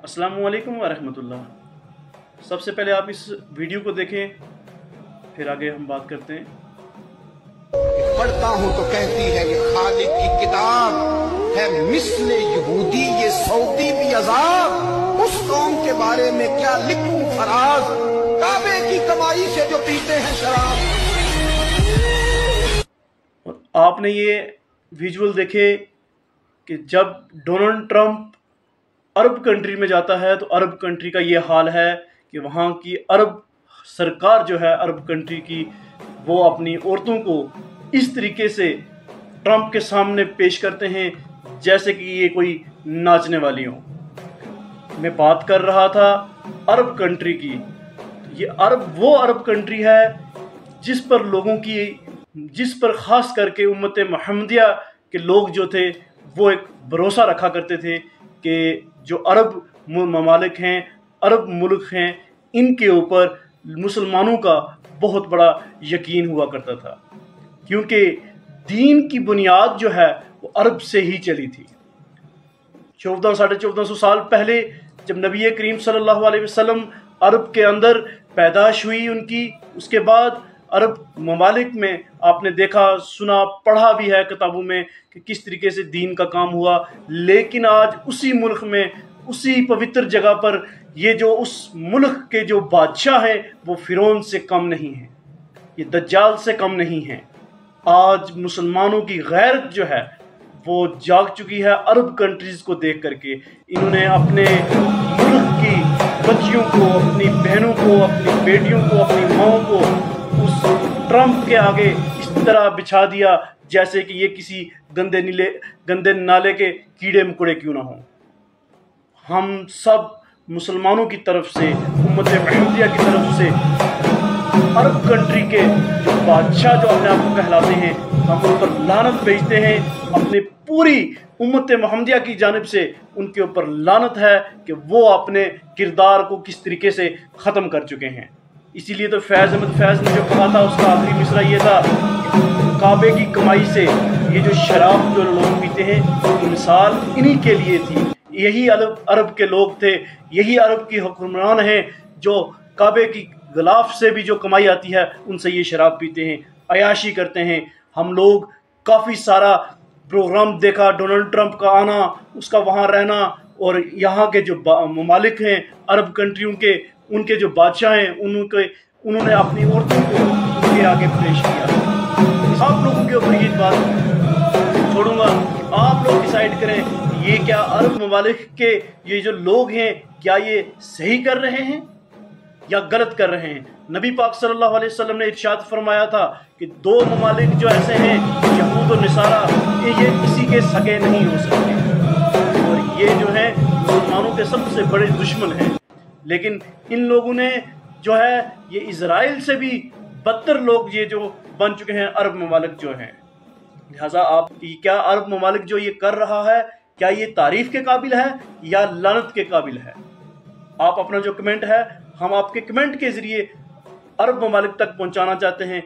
अस्सलामुअलैकुम वरहमतुल्लाह। सबसे पहले आप इस वीडियो को देखें, फिर आगे हम बात करते हैं। पढ़ता हूँ तो कहती है ये खालिक की किताब है, मिस्ले यहूदी ये सऊदी भी अजाब। उस कौम के बारे में क्या लिखूं फराज, काबे की कमाई से जो पीते हैं शराब। और आपने ये विजुअल देखे कि जब डोनाल्ड ट्रंप अरब कंट्री में जाता है तो अरब कंट्री का ये हाल है कि वहाँ की अरब सरकार जो है अरब कंट्री की, वो अपनी औरतों को इस तरीके से ट्रंप के सामने पेश करते हैं जैसे कि ये कोई नाचने वाली हो। मैं बात कर रहा था अरब कंट्री की। ये वो अरब कंट्री है जिस पर ख़ास करके उम्मत मुहम्मदिया के लोग जो थे वो एक भरोसा रखा करते थे कि जो अरब ममालिक हैं, अरब मुल्क हैं, इनके ऊपर मुसलमानों का बहुत बड़ा यकीन हुआ करता था, क्योंकि दीन की बुनियाद जो है वो अरब से ही चली थी। 1400-1450 साल पहले जब नबी करीम सल्लल्लाहु अलैहि वसल्लम अरब के अंदर पैदाश हुई उनकी, उसके बाद अरब ममालिक में आपने देखा, सुना, पढ़ा भी है किताबों में कि किस तरीके से दीन का काम हुआ। लेकिन आज उसी मुल्क में, उसी पवित्र जगह पर, ये जो उस मुल्क के जो बादशाह हैं वो फिरौन से कम नहीं हैं, ये दज्जाल से कम नहीं हैं। आज मुसलमानों की गैरत जो है वो जाग चुकी है अरब कंट्रीज को देख करके। इन्होंने अपने मुल्क की बच्चियों को, अपनी बहनों को, अपनी बेटियों को, अपनी माओं को उस ट्रंप के आगे इस तरह बिछा दिया जैसे कि ये किसी गंदे नाले के कीड़े मकोड़े क्यों ना हों। हम सब मुसलमानों की तरफ से, उम्मत मुहम्मदिया की तरफ से अरब कंट्री के जो बादशाह जो अपने आप को कहलाते हैं, हम उन पर लानत भेजते हैं। अपने पूरी उम्मत मुहम्मदिया की जानिब से उनके ऊपर लानत है कि वो अपने किरदार को किस तरीके से ख़त्म कर चुके हैं। इसीलिए तो फैज़ अहमद फैज़ ने जो कहा था उसका आखिरी मिसरा ये था, काबे की कमाई से ये जो शराब जो लोग पीते हैं वो मिसाल इन्हीं के लिए थी। यही अरब के लोग थे, यही अरब की हुक्मरान हैं जो काबे की गिलाफ से भी जो कमाई आती है उनसे ये शराब पीते हैं, अयाशी करते हैं। हम लोग काफ़ी सारा प्रोग्राम देखा, डोनाल्ड ट्रंप का आना, उसका वहाँ रहना, और यहाँ के जो ममालिक हैं अरब कंट्रियों के, उनके जो बादशाह हैं उन्होंने अपनी औरतों को उनके आगे पेश किया। आप लोगों के ऊपर ये बात छोड़ूंगा, आप लोग डिसाइड करें ये क्या अरब ममालिक के ये जो लोग हैं क्या ये सही कर रहे हैं या गलत कर रहे हैं। नबी पाक सल्लल्लाहु अलैहि वसल्लम ने इरशाद फरमाया था कि दो ममालिक जो ऐसे हैं, यहूद और नसारा, ये किसी के सगे नहीं हो सकते और ये जो है मुसलमानों के सबसे बड़े दुश्मन हैं। लेकिन इन लोगों ने जो है ये इजराइल से भी बदतर लोग ये जो बन चुके हैं अरब ममालिक जो हैं। लिहाजा आप क्या अरब ममालिक जो ये कर रहा है क्या ये तारीफ के काबिल है या लानत के काबिल है? आप अपना जो कमेंट है हम आपके कमेंट के ज़रिए अरब ममालिक तक पहुंचाना चाहते हैं।